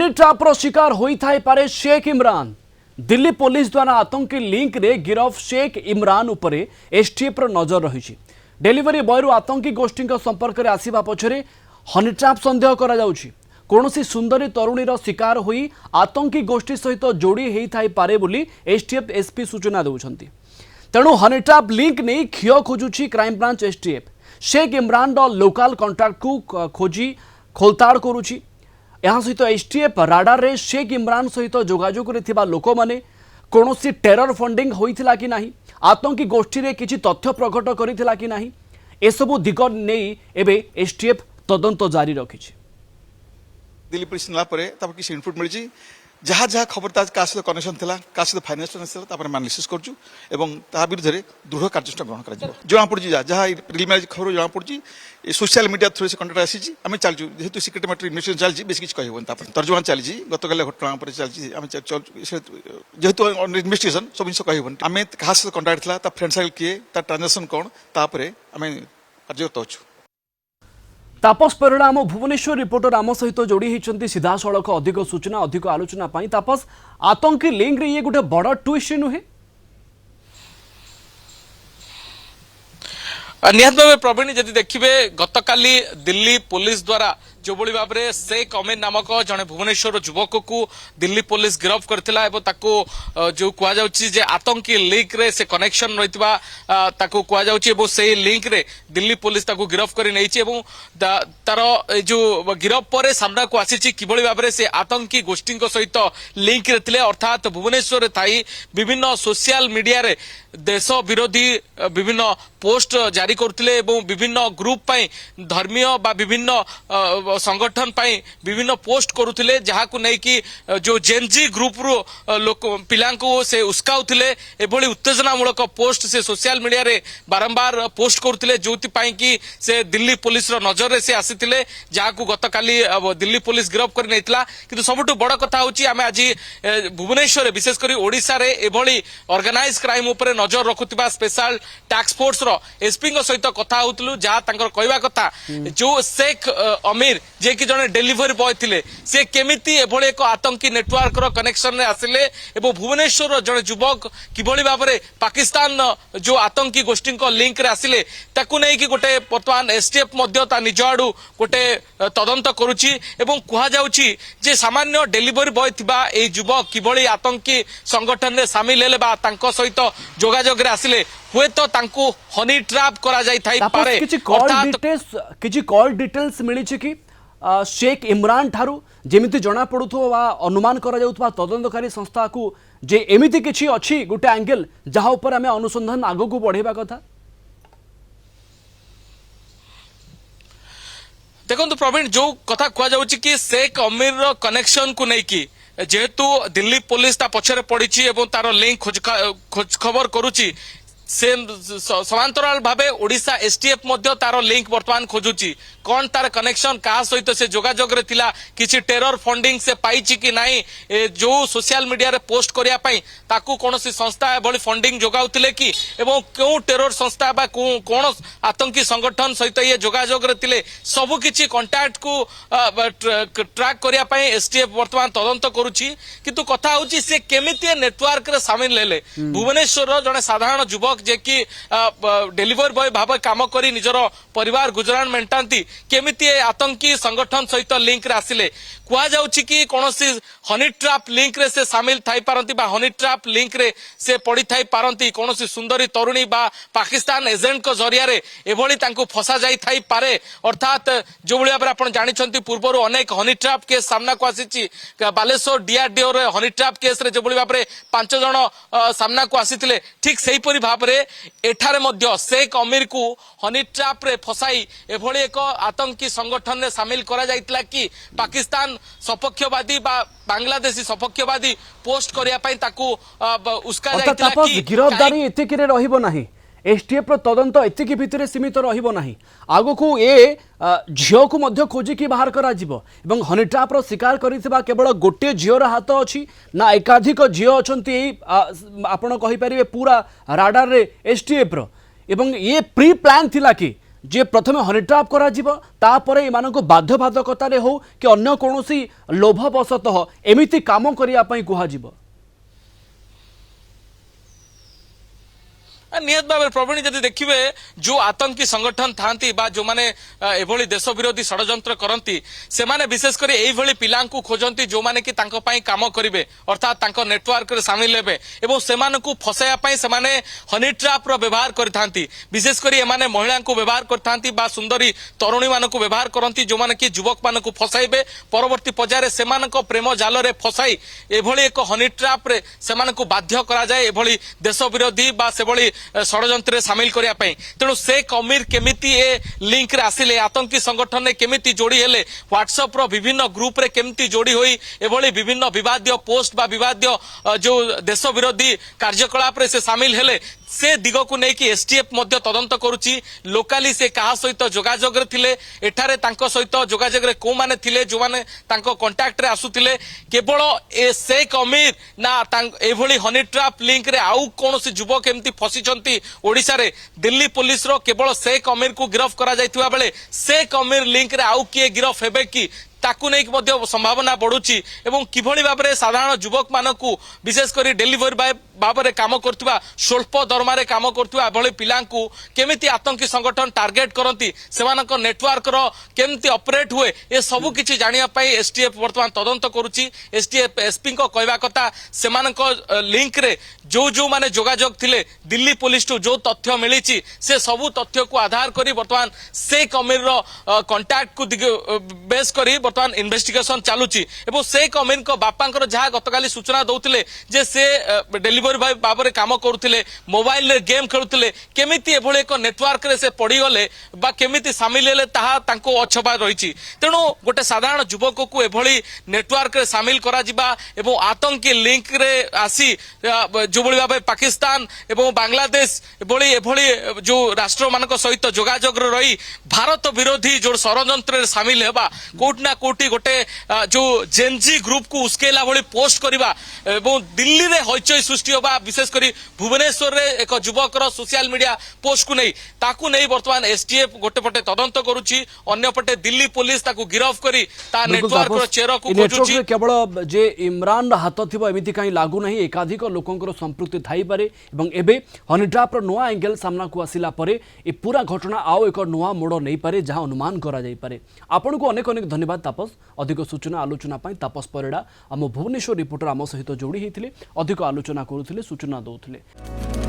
हनी ट्रापर शिकार होता है शेख इमरान। दिल्ली पुलिस द्वारा आतंकी लिंक रे गिरफ शेख इमरान उपरे एसटीएफ नजर रही। डेलीवरी बॉय रु आतंकी गोष्ठी संपर्क में आसवा पछरे हनी ट्राप संदेह करा जाउछि। कौनसी सुंदरी तरुणीर शिकार होई आतंकी गोष्ठी सहित जोड़ी होता पारे बोली एसटीएफ एसपी सूचना देउछंती। तेणु हनी ट्राप लिंक नहीं क्षय खोजुछि crime branch STF. Sheikh Imran local contract को खोजी खोलताड़ करुछि। यहाँ सहित एसटीएफ राडार रे शेख इमरान सहित जोगाजोग रे लोक माने कौनसी टेरर फंडिंग होइथिला कि नाही, आतंकी गोष्ठी रे किछि तथ्य प्रकट करिथिला कि नाही, एसबू दिग नहीं एबे एसटीएफ तदंत जारी रखिछि। दिल्ली पुलिस नेला परे तापर किसी इनपुट मिली जहाँ जहाँ खबर क्या सहित कनेक्शन था क्या सहित फाइनान्स ट्रांजेक्शन एनालिसिस करुँ और ता विरुद्ध दृढ़ कार्यानुष्ठान ग्रहण कर जना पड़ी जहाँ प्रिलिमिनारी खबर जना पड़ी सोशल मीडिया थ्रू से कंटाक्ट आसी आम चलू जेहतु सिक्रेट मैटर इन्वेस्टिगेशन चलती बेस किसी कहबन तर्जमा चलती गत काल घटना चलती जेहतु इन्वेस्टिगेशन सब जिन कहबन आम क्या सहित कंटाक्ट था फ्रेंड सर्कल किए ट्रांजेक्शन कौन तापर आम कार्यरत अच्छु। तापस परिड़ा आम भुवनेश्वर रिपोर्टर आम सहित जोड़ी होती सीधा सड़क अधिक सूचना अधिक आलोचना पाई। तापस आतंकी लिंक रे ये गोटे बड़ ट्विस्ट नुहे निहत भाव प्रवीण जदि देखिए गत काली दिल्ली पुलिस द्वारा जो भाई भाव में शेख अमीर नामक जड़े भुवनेश्वर युवक को दिल्ली पुलिस गिरफ करथिला जो कहुचे आतंकी लिंक रे से कनेक्शन रही से लिंक रे दिल्ली पुलिस गिरफ कर तार जो गिरफ पर सामना को आसी कि भाव में से आतंकी गोष्ठी सहित लिंक रे थिले अर्थात भुवनेश्वर थाई विभिन्न सोशल मीडिया रे देश विरोधी विभिन्न पोस्ट जारी करथिले विभिन्न ग्रुप पाई धर्मीय बा विभिन्न संगठन पाई विभिन्न पोस्ट करुथिले जहाकु नै कि जो जेनजी ग्रुप रो लोक पिलांको से उस्काउथिले एभली उत्तेजनामूलक पोस्ट से सोशल मीडिया रे बारंबार पोस्ट करुथिले जोति पाई कि से दिल्ली पुलिस रो नजर रे से आसीथिले जहाकु गतकाली दिल्ली पुलिस गिरफ कर नैतला। किंतु सबटु बड़ कथा होची आमे आज भुवनेश्वर विशेष करी ओडिसा रे एभली ऑर्गेनाइज क्राइम ऊपर नजर रखुतिबा स्पेशल टास्क फोर्स रो एसपी सहित कथा होतलु जहा तांकर कहवा कथा जो शेख अमीर जे कि जने डिलीवरी बॉय थिले से केमिति एभली एक आतंकी नेटवर्क रो कनेक्शन रे आसिले एवं भुवनेश्वर जने युवक किभली भाव में पाकिस्तान जो आतंकी गोष्ठी को लिंक रे आसिले ताकू नै कि गोटे वर्तमान एसटीएफ मध्य ता निज आडू गोटे तदंत करूची एवं कहा जाउची जे सामान्य डिलीवरी बॉय थिबा ए युवक किभली आतंकी संगठन रे शामिल हेले बा तांको सहित जोगाजोग रे आसिले हुए तो तांको हनी ट्रैप करा जाई थाई पारे। किछि कॉल डिटेल्स मिली छि कि शेख इमरान ठारू जेमिति जना पड़ुथो वा अनुमान करा जाउथबा तदंतकारी संस्था को जे एमिति किछि अछि गोटे एंगल जहा ऊपर हमें अनुसंधान आगो को बढ़ेबा कथा। देखो प्रवीण जो कथा कह जाउछि कि शेख अमीर रो कनेक्शन को नै कि जेहेतु दिल्ली पुलिस ता पछरे पड़ी एवं तार लिंक खोज खबर करुची से समांतराल भावे ओडिशा एसटीएफ मध्य तार लिंक वर्तमान खोजुची कौन तार कनेक्शन क्या सहित से जोगाजोग रे थिला किछि टेरर फंडिंग से पाइछि कि नाही जो सोशल मीडिया रे पोस्ट करिया पई ताकू कोनोसी संस्था एभली फंडिंग जोगाउतिले कि एवं क्यों टेरर संस्था बा कोन आतंकी संगठन सहित ये जोगाजोग रे थिले सबु किछि कांटेक्ट को ट्रैक करिया पई एसटीएफ वर्तमान तदंत करूची। किंतु कथा होची से केमिति नेटवर्क रे शामिल लेले भुवनेश्वर जने साधारण युवक जे कि डिलीवरी बॉय भाव काम करी निजर परिवार गुजरान मेंटांती केमिति आतंकी संगठन सहित लिंक रे आसिले कहा जाउछि कि कोनोसी हनी ट्रैप लिंक रे से शामिल थाई पारंती बा हनी ट्रैप लिंक रे से पड़ी थाई पारंती कोनोसी सुंदरी तरुणी बा पाकिस्तान एजेंट को जरिया रे एभली तांको फसा जाई थाई पारे। अर्थात जो भली भाबरे आपण जानिछंती पूर्वरु अनेक हनी ट्रैप केस सामना को आसीछि बालेश्वर डीआरडीओ रे हनी ट्रैप केस रे जो भली भाबरे 5 जण सामना को आसीथिले ठीक सेही परि भाबरे एठारे मध्य शेख अमीर को हनी ट्रैप रे फसाई एभली एक आतंकी संगठन रे शामिल करा जाइतला कि पाकिस्तान सपक्षवादी बा बांग्लादेशी सपक्षवादी पोस्ट करिया पई ताकू उसका जाइतला कि गिरफ्तारी एतिकी रे रहिबो नाही एसटीएफ रो तदंत एतिकी भितरे सीमित रहिबो नाही आगो को ए झियो को मध्य खोजी की बाहर करा जिवो एवं हनी ट्रैप रो शिकार करिथिबा केवल गोटे झियो रो हाथ अछि ना एकाधिक झियो अछंती आपण कहि परिबे पूरा राडार रे एसटीएफ रो एवं ये प्री प्लान थिला कि जे प्रथमे हनी ट्राप करा जिवो तापरे एमाननको बाध्यबाधकतारे हो कि अन्य कौनसी लोभवशतः एमिति काम करिया पई कुहा जिवो। निहत भाव प्रवीण जदि देखिए जो आतंकी संगठन था जो माने एभली देश विरोधी षड्यंत्र करती से माने विशेष कर यही पिलांकु खोजती जो माने कि तांको पाई काम करिवे अर्थात तांको नेटवर्क रे शामिल हेबे एवं सेमानकु फसाया पाई से माने हनी ट्रैप रो व्यवहार करथांती विशेष कर एमाने महिला को व्यवहार करथांती बा सुंदरी तरुणी मानकु व्यवहार करती जो माने कि युवक मानकु फसाइबे परवर्ती पर्यायर सेमानक प्रेम जाल रे फसाई एभली एक हनी ट्रैप रे सेमानकु बाध्य करा जाए एभली देश विरोधी बा सेभली षड्यंत्र सामिल करिया पई तेणु शेख अमीर केमिति ए लिंक रे आसिले आतंकी संगठन ने केमिति जोड़ी हेले व्हाट्सएप रो विभिन्न ग्रुप रे केमिति जोड़ी होई एभली विभिन्न विवादीय पोस्ट बा विवादीय जो देश विरोधी कार्यकलाप रे से सामिल हेले से दिग को नहीं कि एसटीएफ मध्य तदंत करुची लोकाली से कहा सहित जोगाजोग रे थिले एठारे तांको सहित जोगाजोग रे को माने थिले जो माने तांको कांटेक्ट रे आसुथिले केवल ए शेख अमीर ना एभली हनी ट्रैप लिंक रे आउ कोनोसी युवक एमती फसिचंती ओडिसा रे दिल्ली पुलिस रो केवल शेख अमीर को गिरफ करा जायतिबा बेले शेख अमीर लिंक रे आउ किए गिरफ हेबे कि ताकू नहीं मध्य संभावना बढ़ुची एवं किभली भाव में साधारण युवक मानकु विशेष कर डेलीवरी भाव में काम करथुवा स्वल्प दरमा रे काम करथुवा एभली पिलांकु केमिति आतंकी संगठन टार्गेट करंती सेमानक नेटवर्क रो केमिति ऑपरेट हुए ए सब किछि जानिया पई एसटीएफ वर्तमान तदंत करूची एसटीएफ एसपी को कहवा कथा सेमानक लिंक रे जो जो माने जोगाजोग थिले दिल्ली पुलिस टू जो तथ्य मिलीची से सबु तथ्य को आधार करी वर्तमान शेख अमीर रो कांटेक्ट को बेस करी वर्तमान इन्वेस्टिगेशन चालुची एवं शेख अमीर को बापांकर जहाँ गतकाली सूचना दौले जे से डेलीवरी भाव में काम करुले मोबाइल रे गेम खेलुले केमिति एभली एक नेटवर्क रे से पड़गले बा केमिति सामिल हेले ताहा तांको अछबा रही तेणु गोटे साधारण युवक को एभली नेटवर्क रे सामिल करा जिबा एवं आतंकी लिंक रे आसी जो भाव पाकिस्तान एवं बांग्लादेश एभली जो राष्ट्र मानक सहित जोगाजोग रही भारत विरोधी जो षड्यंत्र रे सामिल हेबा कोट ना कोटी गोटे जो जेनजी ग्रुप को उस्केला भली पोस्ट करबा एवं दिल्ली रे हइचई सृष्टि होबा विशेष करी भुवनेश्वर रे एक युवक रो सोशल मीडिया पोस्ट को नहीं ताकू नहीं वर्तमान एसटीएफ गोटे पटे तदंत करूची अन्य पटे दिल्ली पुलिस ताकू गिरफ करी ता नेटवर्क रो चेहरा को खोजुची केवल जे इमरान हाथ थिबो एमिति काई लागू नहीं एकाधिक लोकंकर संपृक्ति थाई पारे एवं एबे हनी ट्रैप रो नवा एंगल सामना को आसिला परे ए पूरा घटना आओ एक नवा मोड़ नहीं पारे जहां अनुमान करा जाई पारे आपन को अनेक अनेक धन्यवाद तापस अधिक सूचना आलोचना पाई तापस परिडा आम भुवनेश्वर रिपोर्टर आम सहित जोड़ी होते अधिक आलोचना करुले सूचना दौले।